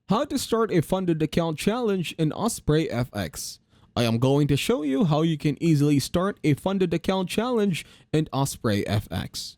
How to start a funded account challenge in OspreyFX. I am going to show you how you can easily start a funded account challenge in OspreyFX.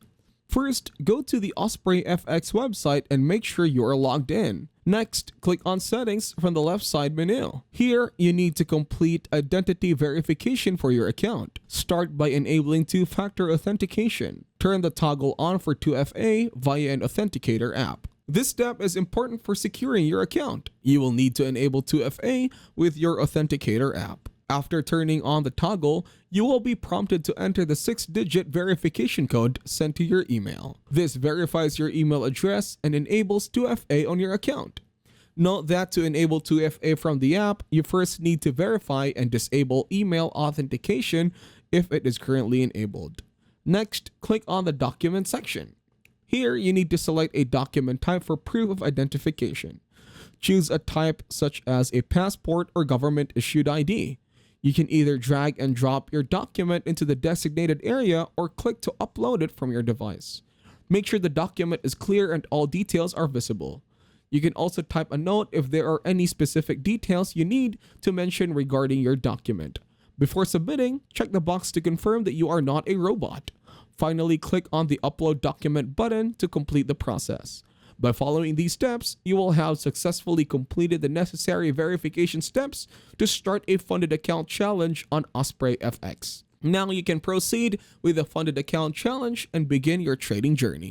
First, go to the OspreyFX website and make sure you are logged in. Next, click on Settings from the left side menu. Here, you need to complete identity verification for your account. Start by enabling two-factor authentication. Turn the toggle on for 2FA via an authenticator app. This step is important for securing your account. You will need to enable 2FA with your authenticator app. After turning on the toggle, you will be prompted to enter the 6-digit verification code sent to your email. This verifies your email address and enables 2FA on your account. Note that to enable 2FA from the app, you first need to verify and disable email authentication if it is currently enabled. Next, click on the document section. Here, you need to select a document type for proof of identification. Choose a type such as a passport or government-issued ID. You can either drag and drop your document into the designated area or click to upload it from your device. Make sure the document is clear and all details are visible. You can also type a note if there are any specific details you need to mention regarding your document. Before submitting, check the box to confirm that you are not a robot. Finally, click on the Upload Document button to complete the process. By following these steps, you will have successfully completed the necessary verification steps to start a funded account challenge on OspreyFX. Now you can proceed with the funded account challenge and begin your trading journey.